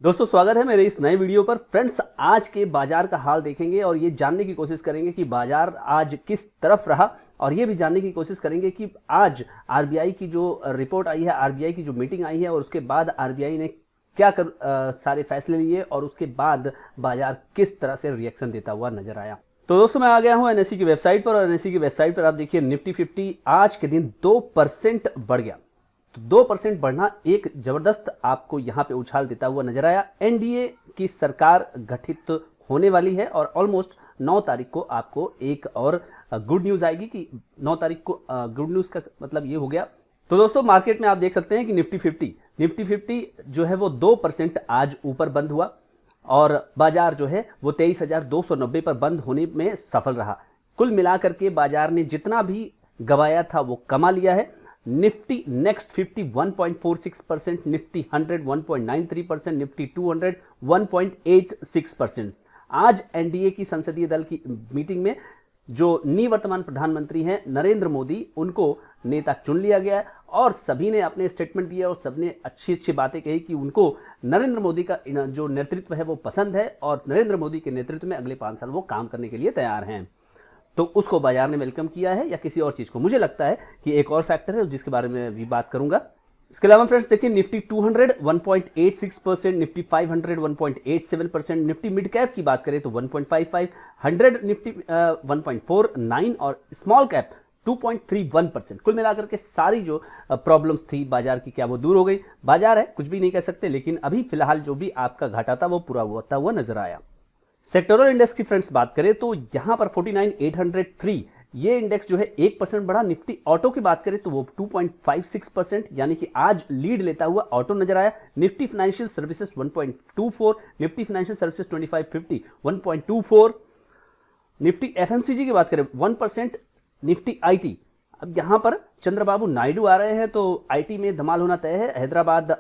दोस्तों स्वागत है मेरे इस नए वीडियो पर। फ्रेंड्स, आज के बाजार का हाल देखेंगे और ये जानने की कोशिश करेंगे कि बाजार आज किस तरफ रहा, और ये भी जानने की कोशिश करेंगे कि आज आरबीआई की जो रिपोर्ट आई है, आरबीआई की जो मीटिंग आई है और उसके बाद आरबीआई ने क्या सारे फैसले लिए और उसके बाद बाजार किस तरह से रिएक्शन देता हुआ नजर आया। तो दोस्तों मैं आ गया हूं एनएसई की वेबसाइट पर, और एनएसई की वेबसाइट पर आप देखिए निफ्टी 50 आज के दिन 2% बढ़ गया। तो 2% बढ़ना एक जबरदस्त आपको यहां पे उछाल देता हुआ नजर आया। एनडीए की सरकार गठित होने वाली है और ऑलमोस्ट 9 तारीख को आपको एक और गुड न्यूज आएगी कि 9 तारीख को गुड न्यूज का मतलब ये हो गया। तो दोस्तों मार्केट में आप देख सकते हैं कि निफ्टी 50 जो है वो 2% आज ऊपर बंद हुआ और बाजार जो है वो 23,290 पर बंद होने में सफल रहा। कुल मिलाकर के बाजार ने जितना भी गवाया था वो कमा लिया है। Nifty next 50 1.46%, Nifty 100 1.93%, Nifty 200 1.86%। आज एनडीए की संसदीय दल की मीटिंग में जो निवर्तमान प्रधानमंत्री हैं नरेंद्र मोदी, उनको नेता चुन लिया गया है और सभी ने अपने स्टेटमेंट दिए और सबने अच्छी अच्छी बातें कही कि उनको नरेंद्र मोदी का जो नेतृत्व है वो पसंद है और नरेंद्र मोदी के नेतृत्व में अगले 5 साल वो काम करने के लिए तैयार हैं। तो उसको बाजार ने वेलकम किया है या किसी और चीज को, मुझे लगता है कि एक और फैक्टर है जिसके बारे में भी बात करूंगा। इसके अलावा फ्रेंड्स देखिए Nifty 200 1.86%, Nifty 500 1.87%, Nifty mid cap की बात करें तो 1.55, 100 निफ्टी 1.49 और स्मॉल कैप 2.31%। कुल मिलाकर के सारी जो प्रॉब्लम्स थी बाजार की क्या वो दूर हो गई। बाजार है, कुछ भी नहीं कह सकते, लेकिन अभी फिलहाल जो भी आपका घाटा था वो पूरा होता हुआ नजर आया। सेक्टोरल इंडेक्स की फ्रेंड्स बात करें तो यहां पर 49,803 ये इंडेक्स जो है 1% बढ़ा। निफ्टी ऑटो की बात करें तो वो 2.56%, यानी कि आज लीड लेता हुआ ऑटो नजर आया। Nifty financial services 1.24, Nifty financial services 2550 1.24, Nifty FMCG की बात करें 1%, निफ्टी आईटी। अब यहां पर चंद्रबाबू नायडू आ रहे हैं तो आईटी में धमाल होना तय है। हैदराबाद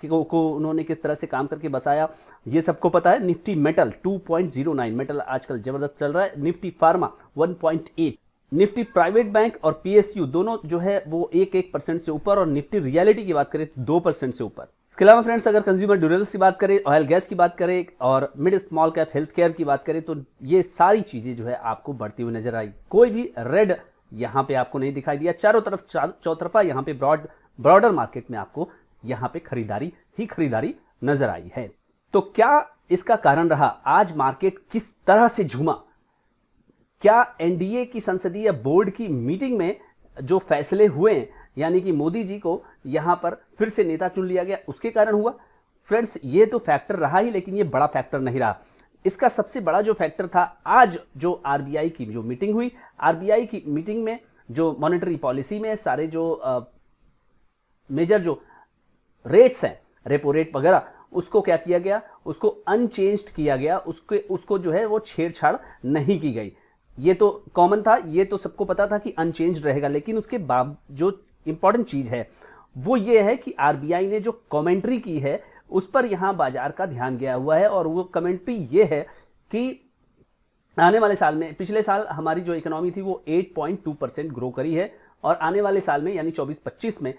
को उन्होंने किस तरह से काम करके बसाया ये सबको पता है। निफ्टी मेटल 2.09, मेटल आजकल जबरदस्त चल रहा है। Nifty pharma 1.8, Nifty private bank और पीएसयू दोनों जो है वो 1% से ऊपर, और निफ्टी रियलिटी की बात करें 2% से ऊपर। इसके अलावा फ्रेंड्स अगर कंज्यूमर ड्यूरेबल्स की बात करें, ऑयल गैस की बात करें और mid small cap health care की बात करें तो ये सारी चीजें जो है आपको बढ़ती हुई नजर आई। कोई भी रेड यहां पे आपको नहीं दिखाई दिया। चारों तरफ चौतरफा यहां पे ब्रॉडर मार्केट में आपको यहां पे खरीदारी नजर आई है। तो क्या इसका कारण रहा आज मार्केट किस तरह से झूमा? क्या एनडीए की संसदीय बोर्ड की मीटिंग में जो फैसले हुए, यानी कि मोदी जी को यहां पर फिर से नेता चुन लिया गया, उसके कारण हुआ? फ्रेंड्स ये तो फैक्टर रहा ही, लेकिन ये बड़ा फैक्टर नहीं रहा। इसका सबसे बड़ा जो फैक्टर था आज जो आरबीआई की जो मीटिंग हुई, आरबीआई की मीटिंग में जो मॉनेटरी पॉलिसी में सारे जो मेजर जो रेट्स हैं, रेपो रेट वगैरह, उसको क्या किया गया, उसको अनचेंज्ड किया गया, उसको जो है वो छेड़छाड़ नहीं की गई। ये तो कॉमन था, ये तो सबको पता था कि अनचेंज्ड रहेगा, लेकिन उसके बाद जो इंपॉर्टेंट चीज है वो ये है कि आरबीआई ने जो कमेंट्री की है उस पर यहां बाजार का ध्यान गया हुआ है। और वो कमेंट्री ये है कि आने वाले साल में, पिछले साल हमारी जो इकोनॉमी थी वो 8.2% ग्रो करी है और आने वाले साल में यानी 24-25 में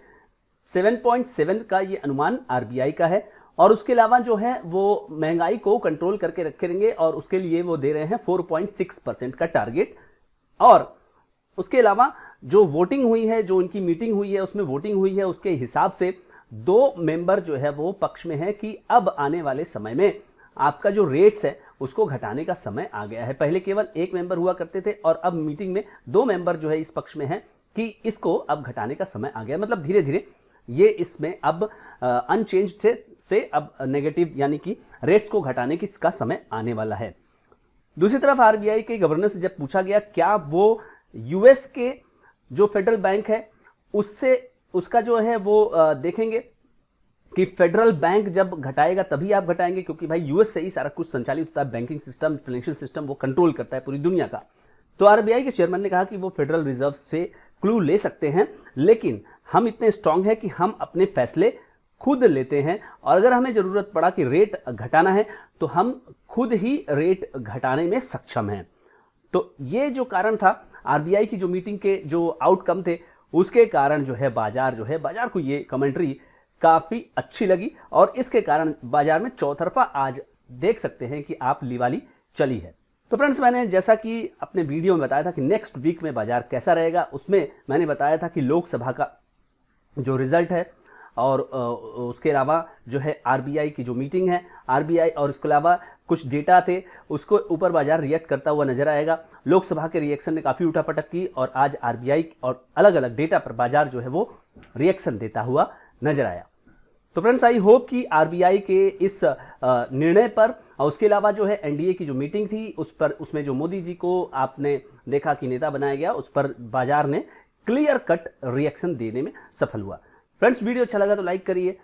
7.7 का ये अनुमान आरबीआई का है। और उसके अलावा जो है वो महंगाई को कंट्रोल करके रखेंगे और उसके लिए वो दे रहे हैं 4.6% का टारगेट। और उसके अलावा जो वोटिंग हुई है, जो उनकी मीटिंग हुई है उसमें वोटिंग हुई है, उसके हिसाब से 2 मेंबर जो है वो पक्ष में है कि अब आने वाले समय में आपका जो रेट्स है उसको घटाने का समय आ गया है। पहले केवल 1 मेंबर हुआ करते थे और अब मीटिंग में 2 मेंबर जो है इस पक्ष में है कि इसको अब घटाने का समय आ गया। मतलब धीरे धीरे ये इसमें अब अनचेंज्ड से अब नेगेटिव, यानी कि रेट्स को घटाने की इसका समय आने वाला है। दूसरी तरफ आरबीआई के गवर्नर से जब पूछा गया क्या वो यूएस के जो फेडरल बैंक है उसका जो है वो देखेंगे कि फेडरल बैंक जब घटाएगा तभी आप घटाएंगे, क्योंकि भाई यूएस से ही सारा कुछ संचालित होता है, बैंकिंग सिस्टम, फाइनेंशियल सिस्टम वो कंट्रोल करता है पूरी दुनिया का। तो आरबीआई के चेयरमैन ने कहा कि वो फेडरल रिजर्व से क्लू ले सकते हैं, लेकिन हम इतने स्ट्रांग हैं कि हम अपने फैसले खुद लेते हैं और अगर हमें जरूरत पड़ा कि रेट घटाना है तो हम खुद ही रेट घटाने में सक्षम हैं। तो ये जो कारण था आरबीआई की जो मीटिंग के जो आउटकम थे उसके कारण जो है बाजार को ये कमेंट्री काफी अच्छी लगी और इसके कारण बाजार में चौतरफा आज देख सकते हैं कि आप लीवाली चली है। तो फ्रेंड्स, मैंने जैसा कि अपने वीडियो में बताया था कि नेक्स्ट वीक में बाजार कैसा रहेगा, उसमें मैंने बताया था कि लोकसभा का जो रिजल्ट है और उसके अलावा जो है आरबीआई की जो मीटिंग है, आरबीआई और इसके अलावा कुछ डेटा थे, उसको ऊपर बाजार रिएक्ट करता हुआ नजर आएगा। लोकसभा के रिएक्शन ने काफ़ी उठापटक की और आज आरबीआई और अलग अलग डेटा पर बाजार जो है वो रिएक्शन देता हुआ नजर आया। तो फ्रेंड्स, आई होप कि आरबीआई के इस निर्णय पर और उसके अलावा जो है एनडीए की जो मीटिंग थी उस पर, उसमें जो मोदी जी को आपने देखा कि नेता बनाया गया, उस पर बाजार ने क्लियर कट रिएक्शन देने में सफल हुआ। फ्रेंड्स, वीडियो अच्छा लगा तो लाइक करिए,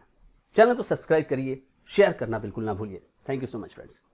चैनल को सब्सक्राइब करिए, शेयर करना बिल्कुल ना भूलिए। Thank you so much friends.